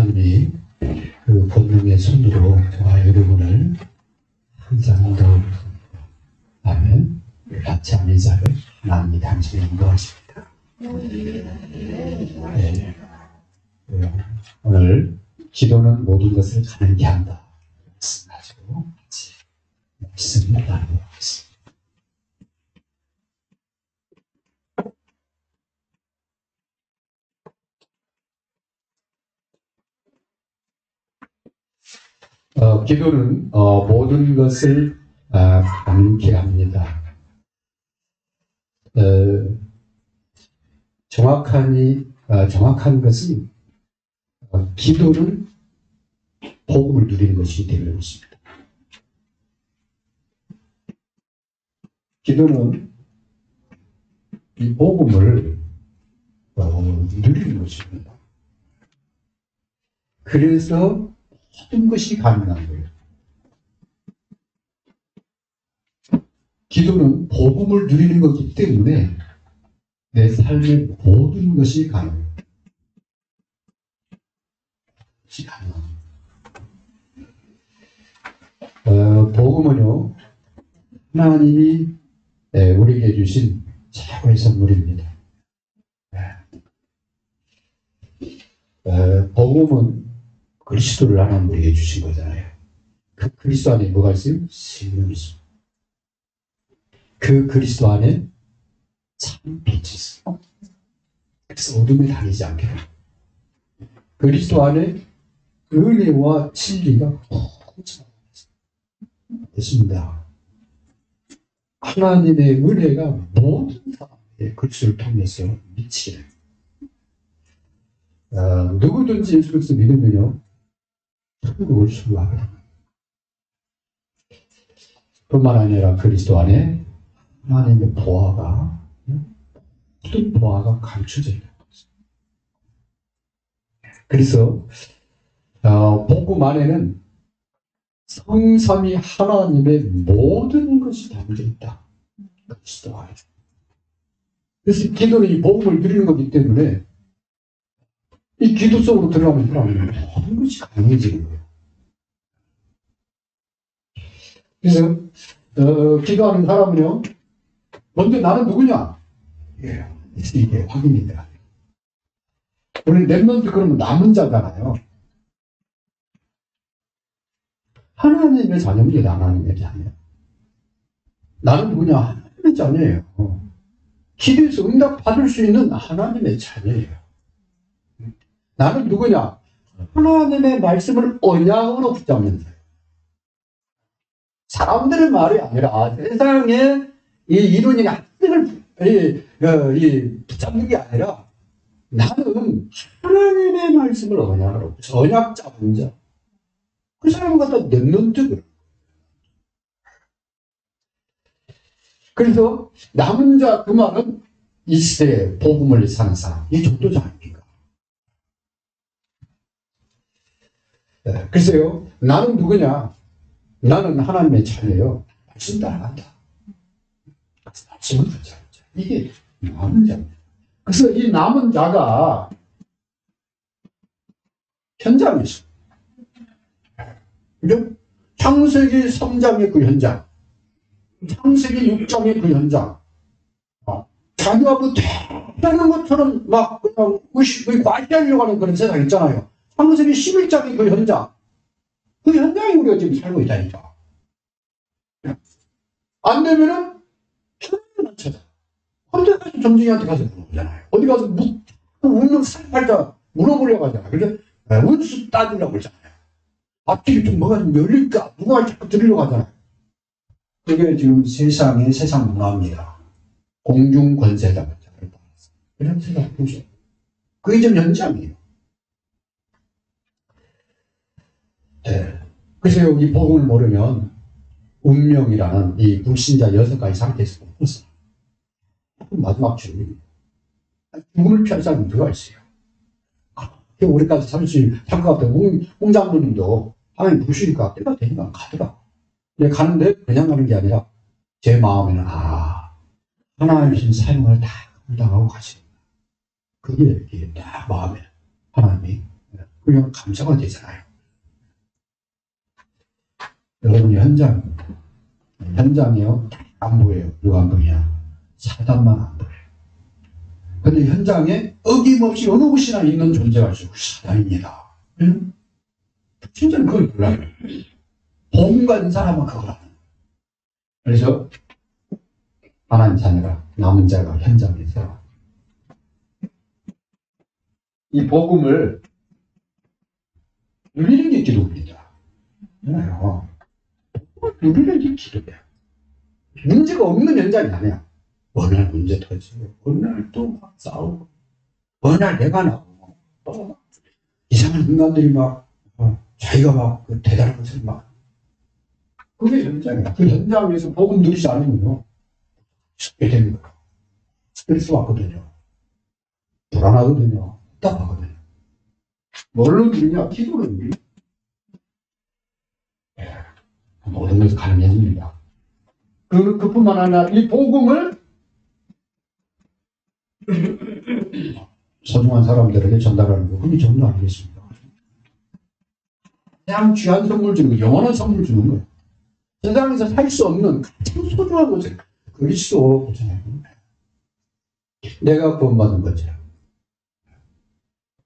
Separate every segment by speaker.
Speaker 1: 하나님이 그 본능의 손으로 저와 여러분을 항상 더 하면 받지 않는 자를 하나님이 당신을 인도하십니다. 네. 오늘 기도는 모든 것을 가능케 한다 말씀하시고 같이 말씀을 나누고 있습니다. 기도는 모든 것을 가능케 합니다. 정확한 것은 기도는 복음을 누리는 것이 되는 것입니다. 기도는 이 복음을 누리는 것입니다. 그래서 모든 것이 가능한 거예요. 기도는 복음을 누리는 것이기 때문에 내 삶의 모든 것이 가능해요. 복음은요, 하나님이 우리에게 주신 최고의 선물입니다. 복음은 그리스도를 하나님 우리에게 주신 거잖아요. 그 그리스도 안에 뭐가 있어요? 생명이 있습니다. 그 그리스도 안에 참 빛이 있어요. 그래서 어둠에 다니지 않게 됩니다. 그리스도 안에 은혜와 진리가 있습니다. 하나님의 은혜가 모든 사람의 그리스도를 통해서 미치게 됩니다. 누구든지 예수 그리스도 믿으면요, 천국을 소유하게 됩니다. 뿐만 아니라 그리스도 안에 하나님의 보화가, 모든 보화가 감춰져 있는 것입니다. 그래서 복음 안에는 성삼위 하나님의 모든 것이 담겨 있다. 그리스도 안에. 그래서 기도는 이 복음을 누리는 거기 때문에 이 기도 속으로 들어가면 모든 것이 가능해지는 거예요. 그래서 기도하는 사람은요, 먼저 나는 누구냐? 이게 확인이 돼야 돼요. 우리 랩런트 그러면 남은 자잖아요. 하나님의 자녀입니다. 하나님의 자녀. 나는 누구냐? 하나님의 자녀예요. 기도에서 응답 받을 수 있는 하나님의 자녀예요. 나는 누구냐? 하나님의 말씀을 언약으로 붙잡는 자예요. 사람들의 말이 아니라 세상에 이 이론이 학생을 붙잡는 게 아니라 나는 하나님의 말씀을 언약으로 언약 잡은 자. 그 사람을 갖다 랩런트 그래요. 그래서 남은 자 그 말은 이 시대에 복음을 사는 사람, 이 정도지 아닙니까? 글쎄요, 나는 누구냐? 나는 하나님의 자녀요. 말씀 따라간다. 말씀을 붙잡자. 이게 남은 자입니다. 그래서 이 남은 자가 현장이 있어요. 그죠? 창세기 3장의 그 현장, 창세기 6장의 그 현장, 자기가 뭐 되는 것처럼 막 그냥 과시하려고 하는 그런 세상 있잖아요. 창세기 11장의 그 현장, 그 현장에 우리가 지금 살고 있다니까. 안 되면은 천만 찾아. 혼자 가서 점쟁이한테 가서 물어보잖아요. 어디 가서 웃는 살팔자 물어보려고 하잖아요. 그래서 운수 따지려고 그러잖아요. 앞길이 좀 뭐가 좀 열릴까? 누가 자꾸 들으려고 하잖아요. 그게 지금 세상 문화입니다. 공중 권세자. 그런 세상 보죠. 그게 지금 현장이에요. 네. 그래서 여기 복음을 모르면 운명이라는 이 불신자 6가지 상태에서 벗어나. 마지막 질문입니다. 죽음을 피할 사람이 누가 있어요? 우리까지 살 수 있는 창가 앞에 홍장로님도 하나님 부르시니까 때가 되니까 가더라. 근데 가는데 그냥 가는 게 아니라 제 마음에는 하나님 주신 사용을 다 감당하고 가시는 거예요. 그게 딱 마음에 하나님이 그냥 감사가 되잖아요. 여러분이 현장이요 안 보여요. 누가 안 보이냐? 사단만 안 보여요. 근데 현장에 어김없이 어느 곳이나 있는 존재가 있어요. 사단입니다. 진짜는 그걸 몰라요. 복음 가진 사람은 그걸 알아요. 그래서 하나님 자녀가 남은 자가 현장에서 이 복음을 누리는 게 기도입니다. 누리는 게 기도예요. 문제가 없는 현장이 아니야. 어느 날 문제 터지고, 어느 날 또 막 싸우고, 어느 날 내가 나오고, 또 이상한 인간들이 막, 자기가 막 대단한 것을 막, 그게 현장이야. 그 현장에서 복음 누리지 않으면요, 죽게 되는 거예요. 스트레스 받거든요. 불안하거든요. 답답하거든요. 뭘로 누리냐? 기도로 누리. 모든 것을 가능해집니다. 그뿐만 아니라 이 복음을 소중한 사람들에게 전달하는 거, 그게 전부 아니겠습니까? 가장 귀한 선물 주는 거, 영원한 선물 주는 거예요. 세상에서 살 수 없는 가장 소중한 것을 그리스도 보잖아요. 내가 구원받은 거죠.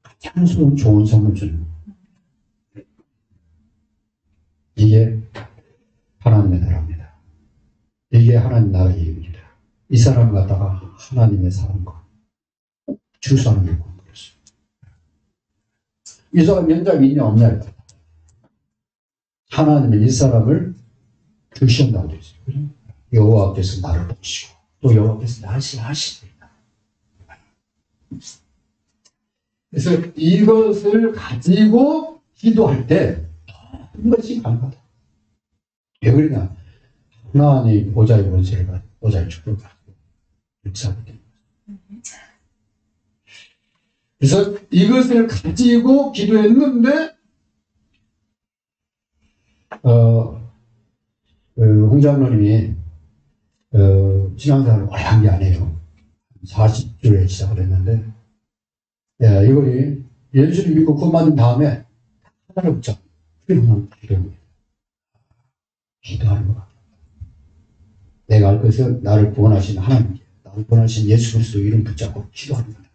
Speaker 1: 가장 좋은 선물 주는 거. 이게 하나님의 나라입니다. 이게 하나님 나라의 일입니다. 이 사람 갖다가 하나님의 사람과 주사는 게 그랬어요. 이 사람 현장이 있냐 없냐? 하나님은 이 사람을 주시한다고 되어 있어요. 여호와께서 나를 보시고 또 여호와께서 나를 하시리라. 그래서 이것을 가지고 기도할 때 모든 것이 가능하다. 왜 그러냐? 하나님 보좌의 권세를 가지고 보좌의 축복을 가지고 역사하게 됩니다. 그래서 이것을 가지고 기도했는데 홍 장로님이 신앙생활을 오래 한 게 아니에요. 40주에 시작을 했는데 이거이 예수를 믿고 구원받은 다음에 하나를 붙잡고 그러면 기도하는 것 같아요. 내가 알 것은 나를 구원하신 하나님께 나를 구원하신 예수 그리스도 이름 붙잡고 기도하는 거다.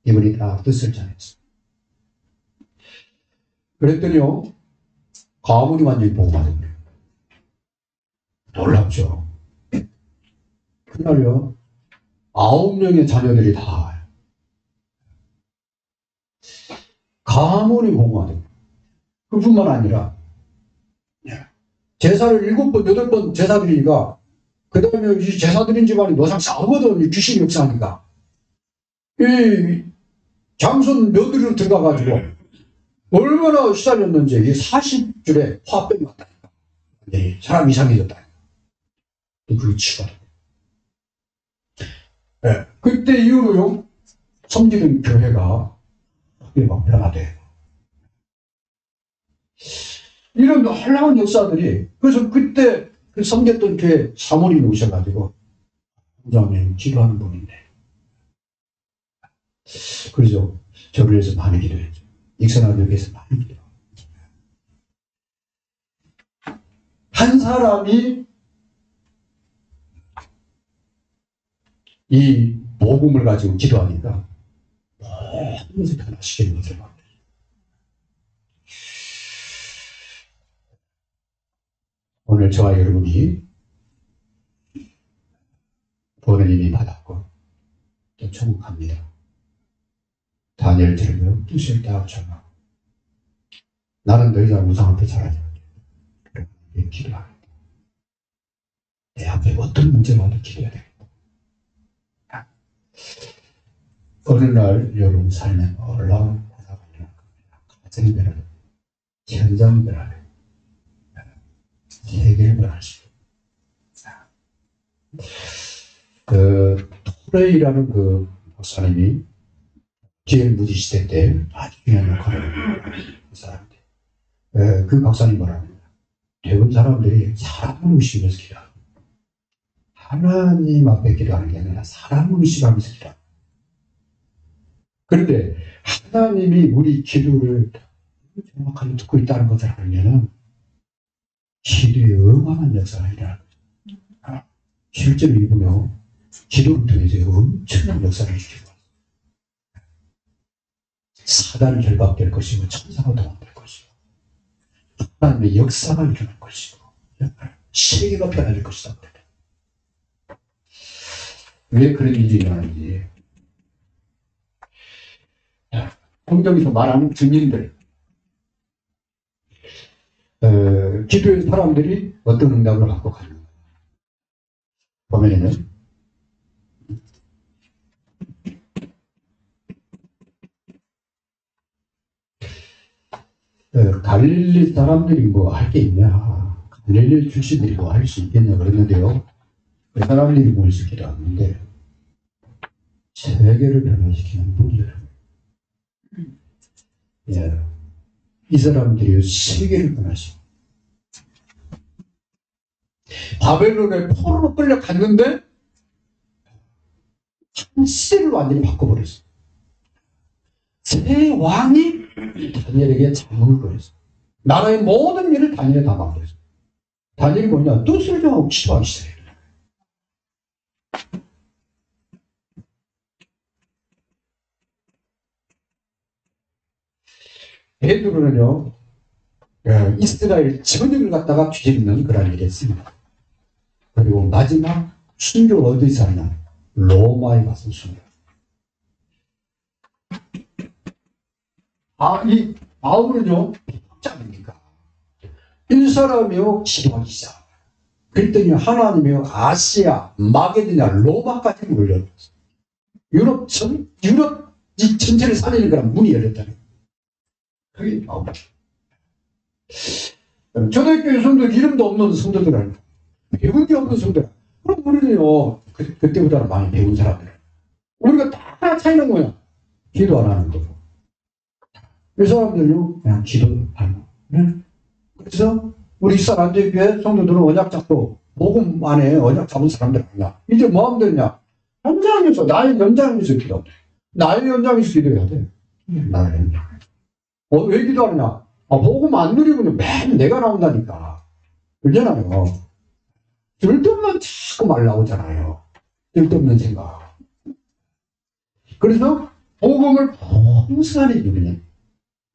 Speaker 1: 이분이 다 뜻을 전했어. 그랬더니요 가문이 완전히 복음화된 거예요. 놀랍죠. 그날요 9명의 자녀들이 다 가문이 복음화된 거예요. 그뿐만 아니라 제사를 7번, 8번 제사 드리니까 그 다음에 이 제사 드린 집안이 노상 싸우거든. 귀신이 역사하니까. 이 장손 며느리로 들어가가지고 얼마나 시달렸는지 이 40줄에 화병이 왔다니까. 사람 이상해졌다니까. 그게 치가. 네. 그때 이후로요 섬기는 교회가 크게 막 변화돼요. 이런 놀라운 역사들이, 그래서 그때 그 섬겼던 교회 사모님이 오셔가지고, 원장님 기도하는 분인데. 그래서 저를 위해서 많이 기도했죠. 익선아들 위해서 많이 기도. 한 사람이 이 복음을 가지고 기도하니까 모든 것을 변화시키는 것을 봐. 오늘 저와 여러분이 구원을 이미 받았고 또 천국 갑니다. 다니엘 들으며 뜻을 다 전하고 나는 더 이상 우상 앞에 절하지 않겠다. 기도하겠다. 내 앞에 어떤 문제가 와도 기도해야 되겠다. 어느 날 여러분 삶에 놀라운 변화가 일어날 겁니다. 가정이 변화됩니다. 현장이 변화됩니다. 세계를 변할 수 있습니다. 토레이라는 그 박사님이 기엘 무디 시대 때 아주 중요한 역할을 했어요. 그 사람한테. 그 박사님 말합니다. 대부분 사람들이 사람을 의식하면서 기도합니다. 하나님 앞에 기도하는 게 아니라 사람을 의식하면서 기도합니다. 그런데 하나님이 우리 기도를 정확하게 듣고 있다는 것을 알면은 기도에 어마어마한 역사가 일어나는 거죠. 실제로 이분요, 기도를 통해서 엄청난 역사를 일으키고 사단은 결박될 것이고 천사가 도망될 것이고 하나님의 역사가 일어날 것이고 세계가 변화될 것이다. 왜 그런 일이 일어나는지 성경에서 말하는 증인들, 기도의 사람들이 어떤 응답을 갖고 가는 거예요. 보면은 갈릴리 사람들이 뭐 할 게 있냐, 갈릴리 출신들이 뭐 할 수 있겠냐 그랬는데요. 그 사람들이 모여서 기도하는데 세계를 변화시키는 분들, 이 사람들이 세계를 변화시키고 바벨론의 포로로 끌려갔는데 한 시대를 완전히 바꿔버렸어요. 새 왕이 다니엘에게 장을 거했어요. 나라의 모든 일을 다니엘에 다 맡겼어요. 다니엘이 뭐냐? 뜻을 정하고 기도하기 시작해요. 베드로는요, 이스라엘 전역을 갖다가 뒤집는 그런 일이 있습니다. 그리고 마지막 순교 어디서 하냐? 로마에 가서 순교. 이 바울은요, 복잡합니까? 이 사람이요, 기도하기 시작. 그랬더니 하나님이요, 아시아, 마게도냐, 로마까지 몰렸어요. 유럽 이 전체를 살리는 그런 문이 열렸다는 거예요. 그게 바울. 초대교회 성도들, 이름도 없는 성도들, 배운 게 없는 성도들. 그럼 우리는요, 그때보다는 많이 배운 사람들. 우리가 다 차이는 거야. 기도 안 하는 거고. 이 사람들요, 그냥 기도 안 하고. 그래서 우리 이스라엘교회 성도들은 언약 잡고, 복음 안에 언약 잡은 사람들 아니야. 이제 뭐 하면 되냐? 현장에서, 나의 연장에서 기도해. 나의 연장에서 기도해야 돼. 나의 연장. 왜 기도하느냐? 복음 안 누리면 매일 내가 나온다니까. 그러잖아요. 쓸데없는 자꾸 말 나오잖아요. 쓸데없는 생각. 그래서 복음을 풍성하게 누리는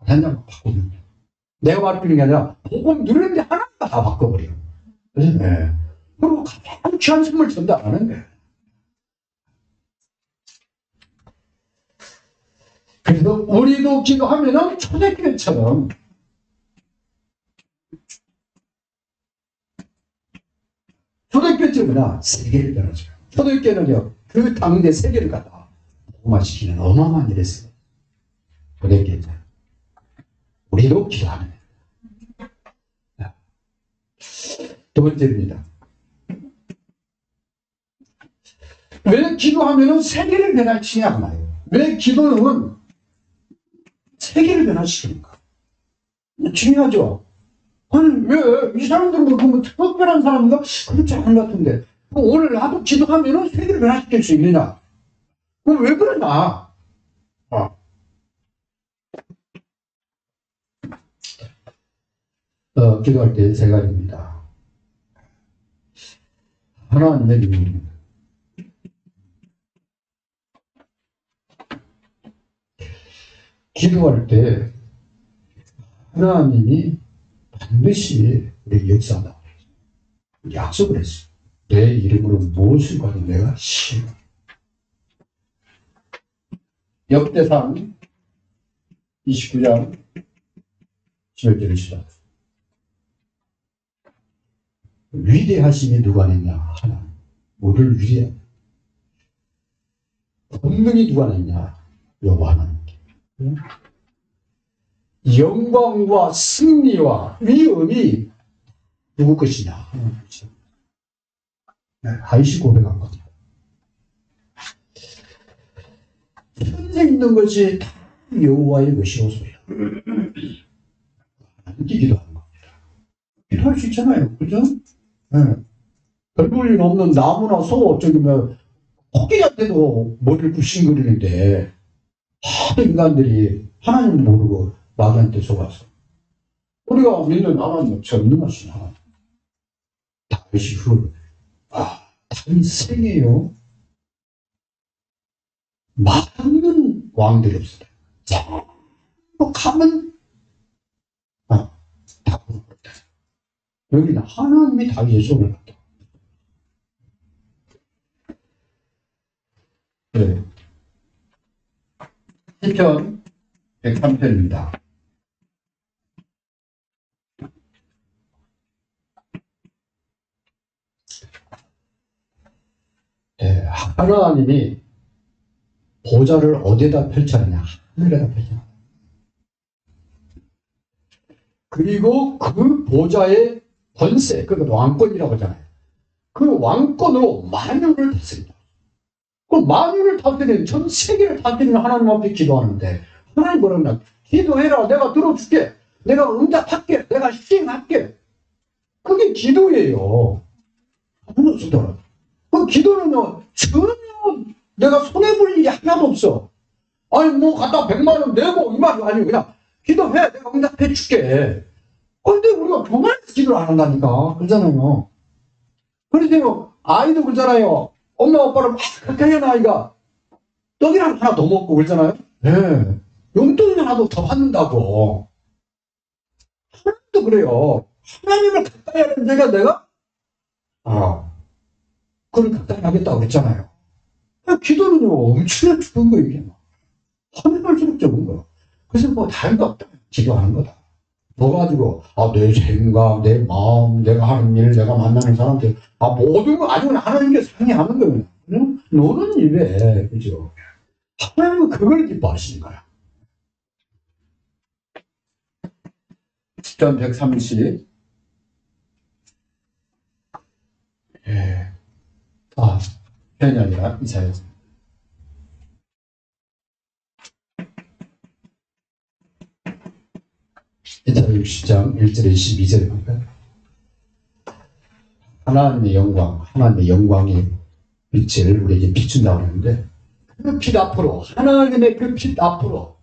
Speaker 1: 현장 바꾸는. 내가 바꾸는 게 아니라 복음 누리는데 하나가 다 바꿔버려. 그래서 그리고 가장 귀한 선물 전달하는 거예요. 그래서 우리도 기도하면은 초대교회처럼 초대교회처럼 세계를 변화줘요. 초대교회는요, 그 당대 세계를 갖다 복음화시키는 어마어마한 일을 했어요. 초대교회. 우리도 기도하는 거예요. 두 번째입니다. 왜 기도하면은 세계를 변화시키냐 그 말이에요. 왜 기도는 세계를 변화시키는가? 중요하죠. 아니, 왜, 이 사람들은 뭐 특별한 사람인가? 그렇지 않은 것 같은데. 오늘 나도 기도하면 세계를 변화시킬 수 있느냐? 그럼 왜 그러냐? 기도할 때 세 가지입니다. 하나님의 능력입니다. 기도할 때 하나님이 반드시 우리 역사한다. 약속을 했어요. 내 이름으로 무엇을 가도 내가 시행한다. 역대상 29장 11절을 시작. 위대하심이 누가 냈냐? 하나님. 모두를 위대한. 권능이 누가 냈냐? 여호와 하나님. 영광과 승리와 위엄이 누구 것이냐? 다윗이 고백한 겁니다. 현재 있는 것이 다 여호와의 것이오소요. 하나님께 기도하는 겁니다. 기도할 수 있잖아요. 그죠? 별 볼 일 없는 나무나 소, 저기 코끼리한테도 머리를 굽신거리는데 하도 인간들이 하나님 모르고 마귀한테 속아서 우리가 믿는 하나님 전능하신 하나님 다윗이 다윗 생이에요. 많은 왕들이 없어요. 전부 가면 다 부르다. 여기는 하나님이 다윗의 손을 갖다. 네. 시편 103편입니다. 네, 하나님이 보좌를 어디에다 펼쳤느냐? 하늘에다 펼쳤느냐? 그리고 그 보좌의 권세, 그러니까 왕권이라고 하잖아요. 그 왕권으로 만유를 다스린다. 그 만유를 다스리는, 전 세계를 다스리는 하나님 앞에 기도하는데, 하나님 뭐라냐? 기도해라. 내가 들어줄게. 내가 응답할게. 내가 시행할게. 그게 기도예요. 그 기도는요, 전혀 내가 손해볼 일이 하나도 없어. 아니, 뭐, 갖다 100만 원 내고, 이 말이 아니고, 그냥, 기도해. 내가 응답해 줄게. 근데 우리가 교만해서 기도를 안 한다니까. 그러잖아요. 그러세요. 아이도 그러잖아요. 엄마, 아빠를 막 그렇게 해놔, 아이가. 떡이랑 하나 더 먹고 그러잖아요. 네. 용돈이 하나 더 받는다고. 하나님도 그래요. 하나님을 가까이 하는 내가, 그걸 가까이 하겠다고 그랬잖아요. 기도는요, 엄청나게 죽은 거예요, 이게. 하늘갈수록 적은 거야. 그래서 뭐, 다른 거 없다. 기도하는 거다. 뭐 가지고, 내 생각, 내 마음, 내가 하는 일, 내가 만나는 사람들, 모든 거 아주 하나님께 상의하는 거예요. 그냥 노는 일에, 그죠? 하나님은 그걸 기뻐하시는 거야. 시편 130. 편이 아니라 이사야. 이사야 60장 1절에 12절입니다. 하나님의 영광의 빛을 우리에게 비춘다고 하는데, 그 빛 앞으로, 하나님의 그 빛 앞으로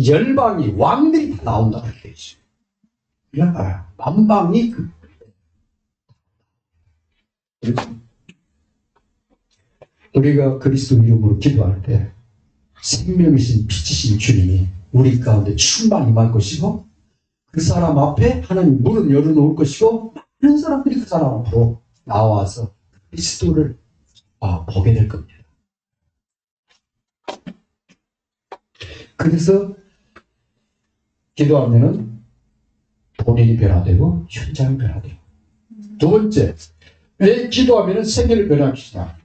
Speaker 1: 열방이, 왕들이 다 나온다고 얘기했어요. 그러니까 만방이 그렇죠. 우리가 그리스도 이름으로 기도할 때 생명이신 빛이신 주님이 우리 가운데 충만히 임할 것이고, 그 사람 앞에 하나님 문을 열어놓을 것이고, 많은 사람들이 그 사람 앞으로 나와서 그리스도를 보게 될 겁니다. 그래서 기도하면은 본인이 변화되고 현장이 변화되고. 두 번째, 왜 기도하면은 세계를 변화시키냐?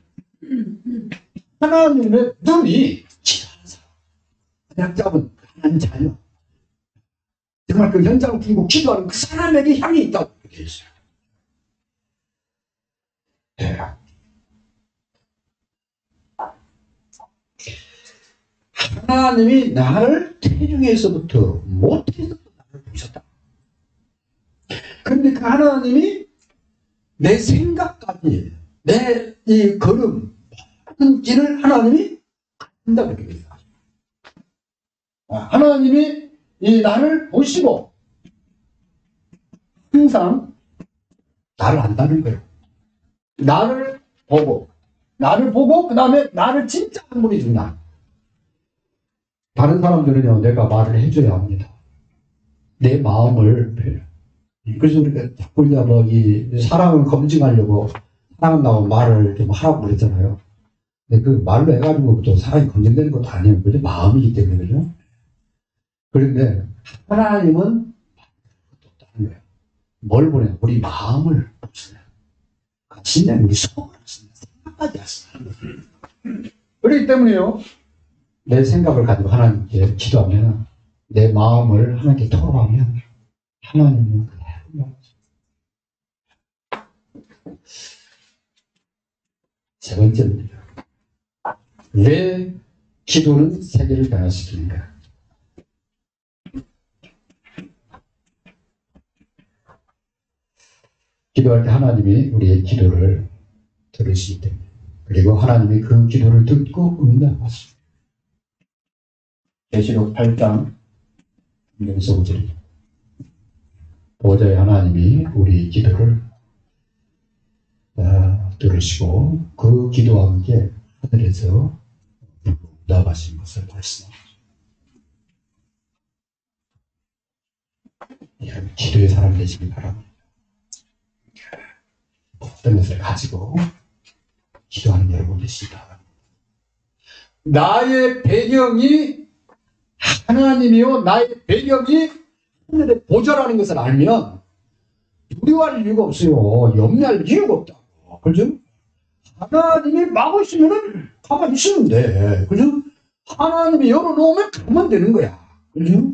Speaker 1: 하나님의 눈이 기도하는 사람, 약자분, 하나님 자녀, 정말 그 현장을 두고 기도하는 그 사람에게 향이 있다고 되어 있어요. 네. 하나님이 나를 태중에서부터 모태에서부터 나를 보셨다. 그런데 그 하나님이 내 생각까지, 내 이 걸음, 모든 길을 하나님이 한다고 얘기해요. 하나님이 이 나를 보시고 항상 나를 안다는 거예요. 나를 보고 그 다음에 나를 진짜 한 분이 중요한. 다른 사람들은요, 내가 말을 해줘야 합니다. 내 마음을 표현. 그래서 우리가 자꾸 이 사랑을 검증하려고 사랑한다고 말을 좀 하라고 그랬잖아요. 근데 그 말로 해가지고 또 사랑이 검증되는 것도 아니에요. 그죠? 마음이기 때문에, 그죠? 그런데 하나님은 그것도 없다는 거예요. 뭘 보냐? 우리 마음을 보시냐. 진짜 우리 속을 하시냐. 생각까지 하시냐. 그렇기 때문에요. 내 생각을 가지고 하나님께 기도하면, 내 마음을 하나님께 토로하면 하나님은 그대로. 세 번째입니다. 왜 기도는 세계를 변화시키는가? 기도할 때 하나님이 우리의 기도를 들으시기 때문에, 그리고 하나님이 그 기도를 듣고 응답하십니다. 계시록 8장 1절에서 5절. 보호자의 하나님이 우리 기도를 들으시고 그 기도와 함께 하늘에서 응답하신 것을 말씀합니다. 여러분 기도의 사람 되시기 바랍니다. 어떤 것을 가지고 기도하는 여러분 되시기 바랍니다. 나의 배경이 하나님이요 나의 배경이 하늘의 보좌라는 것을 알면 두려워할 이유가 없어요. 염려할 이유가 없다고. 그죠? 하나님이 막으시면은 가만히 있으면 돼. 그죠? 하나님이 열어놓으면 가면 되는 거야. 그죠?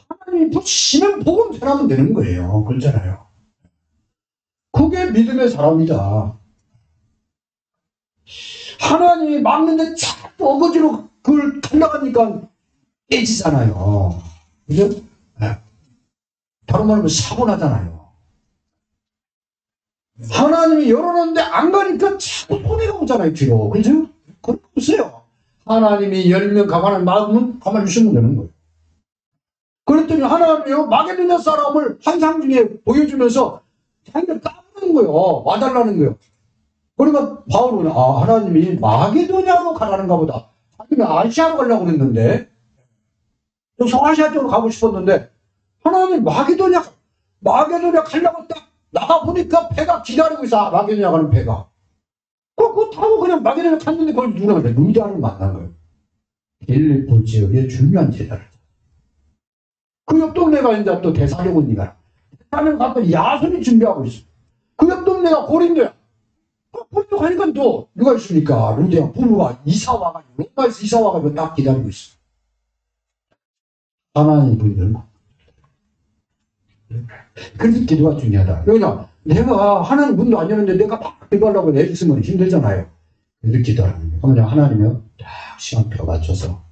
Speaker 1: 하나님이 붙이시면 복음 전하면 되는 거예요. 그렇잖아요. 그게 믿음의 사람이다. 하나님이 막는데 자꾸 어거지로 그걸 달려가니까 깨지잖아요. 그죠? 다른 말하면 사고 나잖아요. 하나님이 열어놓는데 안 가니까 자꾸 손해가 오잖아요. 뒤로. 그죠? 그런 거 없어요. 하나님이 열면 가만히 막으면 가만히 있으면 되는 거예요. 그랬더니 하나님이요 마게도냐 사람을 환상 중에 보여주면서 자기가 까부는 거예요. 와달라는 거예요. 그러니까 바울은 하나님이 마게도냐로 가라는가 보다. 하나님이 아시아로 가려고 그랬는데 소아시아 쪽으로 가고 싶었는데 하나님 마게도냐 가려고 딱 나가보니까 배가 기다리고 있어. 마게도냐 가는 배가. 그거 타고 그냥 마게도냐 갔는데 그걸 누가 루디아를 만난 거예요. 빌립보 지역의 중요한 제자를. 그 옆 동네가 이제 또 데살로니가. 데살로니 갔더니 야손이 준비하고 있어. 그 옆 동네가 고린도야. 고린도 가니까 또 누가 있습니까? 루디아 부부가 이사 와가지고 로마에서 이사 와가지고 딱 기다리고 있어. 하나님 분들. 그래서 기도가 중요하다. 왜냐? 내가 하나님 문도 안 여는데 내가 막 기도하려고 내있으면 힘들잖아요. 그래서 기도하는 거예요. 그러면 하나님은 딱 시간표 맞춰서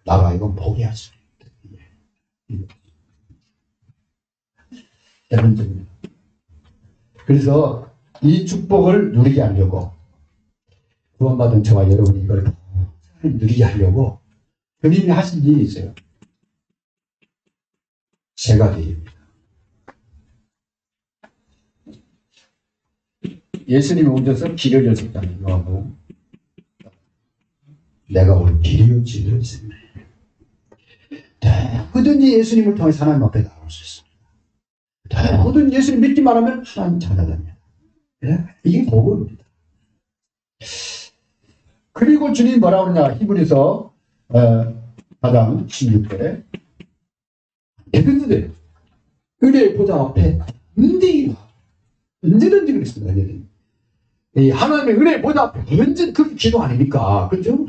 Speaker 1: 나가 이건 포기하지. 그래서 이 축복을 누리게 하려고 구원받은 저와 여러분이 이걸 누리게 하려고 그님이 하신 일이 있어요. 세 가지입니다. 예수님이 오셔서 길을 여셨다는 거하고 내가 오늘 길이었지 그랬습니다. 누구든지 예수님을 통해 하나님 앞에 나올 수 있습니다. 누구든지 예수님 믿기만 하면 하나님 자녀답니다. 이게 복음입니다. 그리고 주님 뭐라고 그러냐 히브리서 4장 16절에 언제든지 은혜의 보좌 앞에 언제든지 그랬습니다. 이 하나님의 은혜의 보좌 앞에 언제 그 기도 아닙니까? 그렇죠?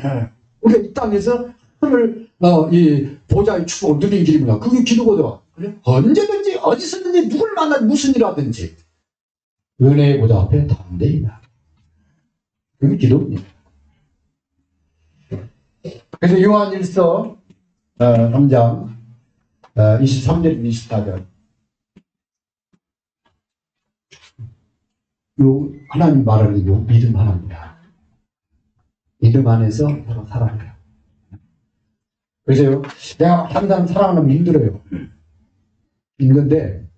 Speaker 1: 우리가 이 땅에서 하늘 이 보좌의 축복을 누리는 길이구나. 그게 기도거든. 그래? 언제든지 어디서든지 누굴 만나 무슨 일 하든지 은혜의 보좌 앞에 담대히나. 그게 기도입니다. 그래서 요한일서 3장 23절 24절 요 하나님 말하는 요 믿음 하나입니다. 믿음 안에서 서로 사랑해요. 그래서요 내가 다른 사람 사랑하면 힘들어요. 힘든데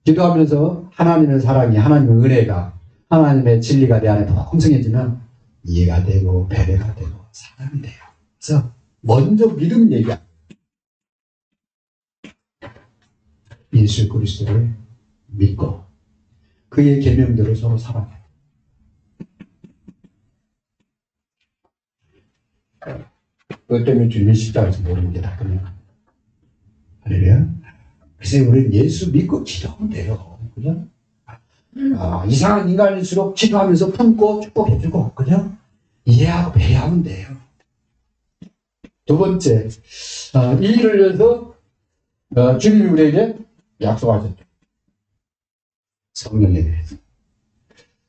Speaker 1: 기도하면서 하나님의 사랑이 하나님의 은혜가 하나님의 진리가 내 안에 더 풍성해지면 이해가 되고 배려가 되고 사랑이 돼요. 그래서 먼저 믿음 얘기합니다. 예수 그리스도를 믿고 그의 계명대로 서로 살아가요. 그것 때문에 주님의 십자가에서 모르는 게 다 끝나요. 할렐루야. 그래서 우리는 예수 믿고 기도하면 돼요. 그죠? 이상한 인간일수록 기도하면서 품고 축복해주고, 그죠? 이해하고 배려하면 돼요. 두 번째, 이 일을 위해서 주님이 우리에게 약속하셨죠. 성령에 대해서.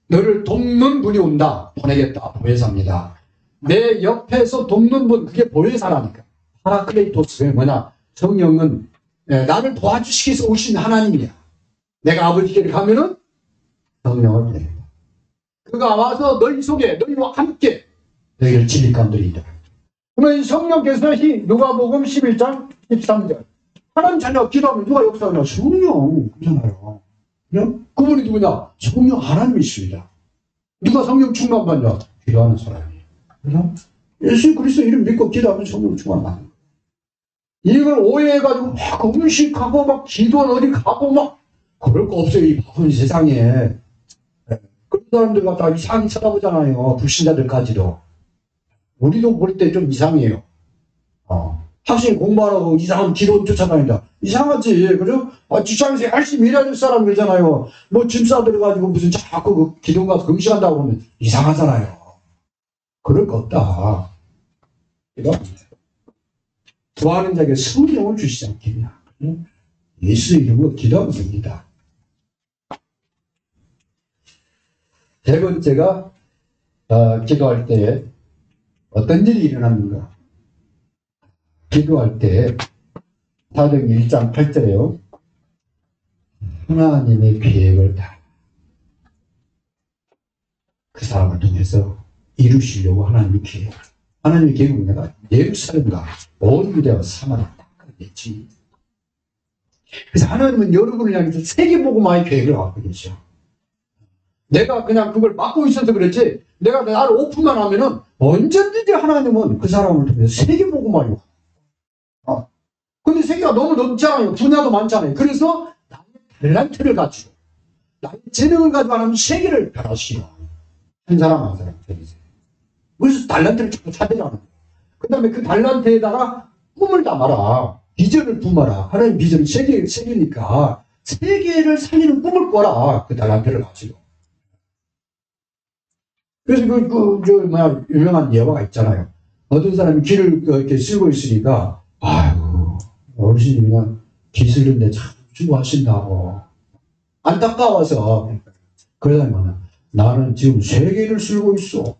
Speaker 1: 너를 돕는 분이 온다. 보내겠다. 보혜사입니다. 내 옆에서 돕는 분, 그게 보혜사라니까. 파라클레이토스, 뭐냐. 성령은 나를 도와주시기 위해서 오신 하나님이야. 내가 아버지께 가면은 성령을 보냅니다. 그가 와서 너희 속에, 너희와 함께 너희를 진리 가운데 이끌어. 그러면 성령께서 누가복음 11장 13절 하나님 자녀가 기도하면 누가 역사하냐? 성령 그잖아요. 그분이 누구냐? 성령 하나님이십니다. 누가 성령 충만받냐? 기도하는 사람이에요. 그래서 예수 그리스도 이름 믿고 기도하면 성령 충만받는 거예요. 이걸 오해해가지고 막 음식하고 막 기도는 어디 가고 막 그럴 거 없어요. 이 바쁜 세상에. 그런 사람들 갖다 이상히 쳐다보잖아요. 불신자들까지도. 우리도 볼 때 좀 이상해요. 학생이 공부하라고 이상한 기도 쫓아다닌다. 이상하지. 그죠? 직장에서 열심히 일해야 될 사람 그러잖아요. 뭐 짐 싸들어가지고 무슨 자꾸 그 기도 가서 금식한다고 그러면 이상하잖아요. 그럴 거 없다. 구하는 자에게 성령을 주시지 않겠냐. 예수 이름으로 기도하면 됩니다. 세 번째가 기도할 때 어떤 일이 일어납니까? 기도할 때 사도행 1장 8절에요. 하나님의 계획을 다 그 사람을 통해서 이루시려고 하나님의 계획. 하나님의 계획은 내가 예루살렘과 온 유대와 사마리아 다 그랬지. 그래서 하나님은 여러분을 향해서 세계복음화의 계획을 갖고 계셔. 내가 그냥 그걸 막고 있어서 그랬지. 내가 나를 오픈만 하면은 언제든지 하나님은 그 사람을 통해서 세계복음화요. 근데 세계가 너무 넓잖아요. 분야도 많잖아요. 그래서 나의 탤런트를 가지고 나의 재능을 가지고 하나님 세계를 변화시켜. 한 사람 한 사람. 그래서 탤런트를 자꾸 찾으라는 거예요. 그 다음에 그 탤런트에다가 꿈을 담아라. 비전을 품어라. 하나님 비전은 세계니까 세계를 살리는 꿈을 꿔라. 그 탤런트를 가지고. 그래서 유명한 예화가 있잖아요. 어떤 사람이 길을 이렇게 쓸고 있으니까, 아유, 어르신이 그냥 길 쓰는데 참 수고하신다고. 안타까워서. 그러다면 나는 지금 세계를 쓸고 있어.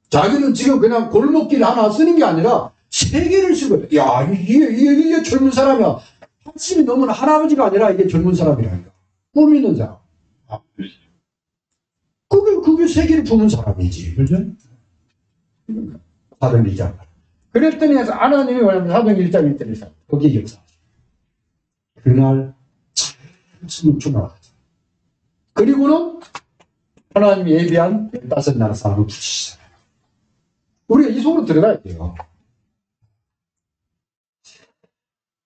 Speaker 1: 자기는 지금 그냥 골목길 하나 쓰는 게 아니라 세계를 쓰고 있어. 야, 이게 젊은 사람이야. 80이 넘은 할아버지가 아니라 이게 젊은 사람이라니까. 꿈 있는 사람. 그게 세계를 품은 사람이지. 그죠? 사도행 1장. 그랬더니 하나님이 뭐냐면 사도행 1장 1절에서 거기에 역사하죠. 그날 참 충만하죠. 그리고는 하나님이 예비한 15나라 사람을 붙이시잖아요. 우리가 이 속으로 들어가야 돼요.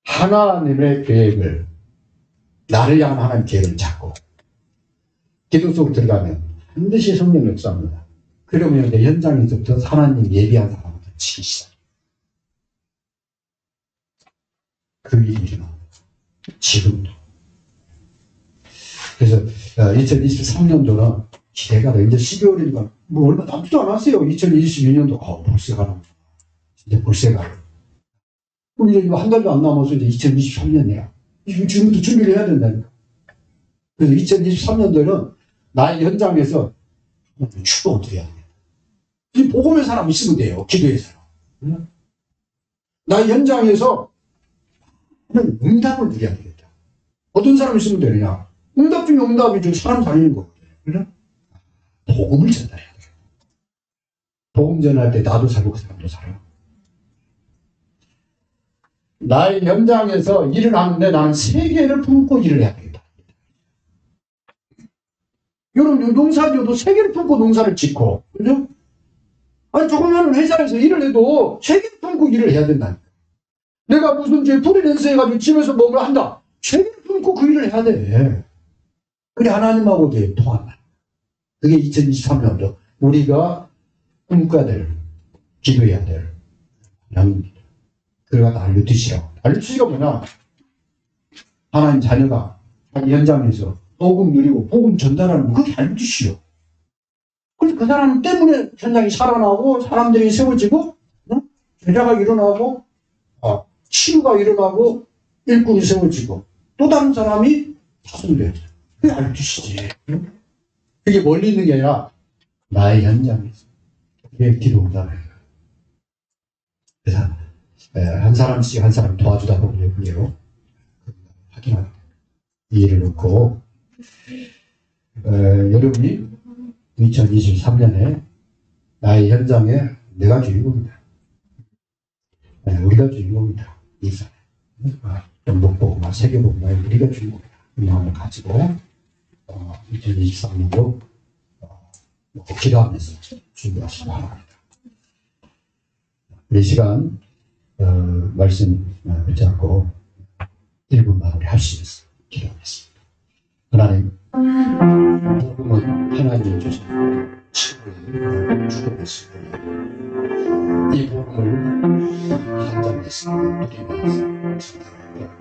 Speaker 1: 하나님의 계획을, 나를 향한 하나님의 계획을 잡고 기도 속으로 들어가면 반드시 성령 역사합니다. 그러면 이제 현장에서부터 하나님 예비한 사람부터 치기 시작. 그 일이 일어납니다. 지금도. 그래서 2023년도는 기대가 돼. 이제 12월이니까 뭐 얼마 남지도 않았어요. 2022년도 벌써 가나. 이제 벌써 가요. 그럼 이제 한 달도 안 남아서 이제 2023년이야. 지금부터 준비를 해야 된다니까. 그래서 2023년도에는 나의 현장에서 축복을 드려야 됩니다. 이 복음의 사람 있으면 돼요. 기도의 사람. 나의 현장에서 응답을 드려야 되겠다. 어떤 사람 있으면 되느냐? 응답 중에 응답이죠. 사람 살리는 거거든요. 복음을 전달해야 돼요. 복음 전할 때 나도 살고 그 사람도 살아. 나의 현장에서 일을 하는데 나는 세계를 품고 일을 해야 되겠다. 여러분, 농사지어도 세계를 품고 농사를 짓고, 그죠? 아니, 조그마한 회사에서 일을 해도 세계를 품고 일을 해야 된다니까. 내가 무슨 프리랜서 해가지고 집에서 뭔가 한다. 세계를 품고 그 일을 해야 돼. 그래, 하나님하고 통한다. 그게 2023년도 우리가 꿈꿔야 될, 기도해야 될 양입니다. 그가 알려주시라고. 알려주시가 뭐냐? 하나님 자녀가 자기 현장에서 복음 누리고 복음 전달하는 거, 그게 알려주시오. 그래서 그 사람 때문에 현장이 살아나고 사람들이 세워지고 제자가 일어나고 치유가 일어나고 일꾼이 세워지고 또 다른 사람이 파송돼요. 그게 알려주시지. 그게 멀리 있는 게 아니라 나의 현장에서. 그게 기도한다는 거예요. 그래서 한 사람씩 한 사람 도와주다 보면요. 확인합니다. 이해를 놓고 여러분이 2023년에 나의 현장에 내가 주인공이다. 우리가 주인공이다. 이 사회. 전복복음화, 세계복음화, 우리가 주인공이다. 이 마음을 가지고 2023년도 기도하면서 준비하시기 바랍니다. 이 시간 말씀 붙잡고 1분 마무리할 수 있어서 기도하겠습니다. 하나님, 복음은 하나님이 주신 친구의 죽음의 신분이에요. 이 복음을 현장에서 누리면서 전달하고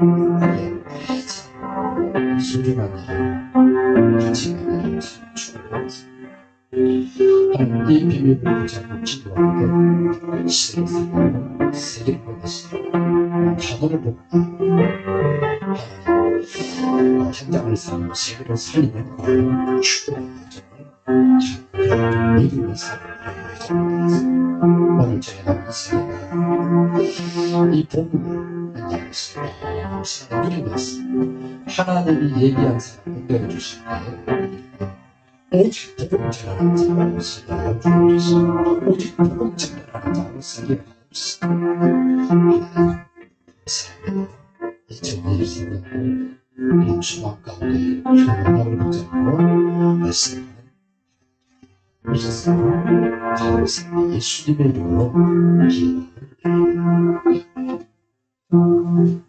Speaker 1: 소중한 일을 같이 나누면서 축복하면서 하나님, 이 비밀을 붙잡고 기도하는데 시대에서 세계를 보내시고 단어를 보고 하나님 현장을 살리고 세계를 살리는 그런 축복의 과정을 믿음의 삶을 오늘 저희 남은 세계가 이 복음을 현장에서 누리면서 하나님이 얘기한 사람을 내려주실 때 오직 복음 전하는 자로 살려 주옵소서. 오직 복음 전하는 자로 살려 주옵소서. 삶의 2023년을 이런 수박 가운데 현명함을 붙잡고 말씀하는 오셨습니다. 감사합니다. 예수님의 이름으로 기도합니다.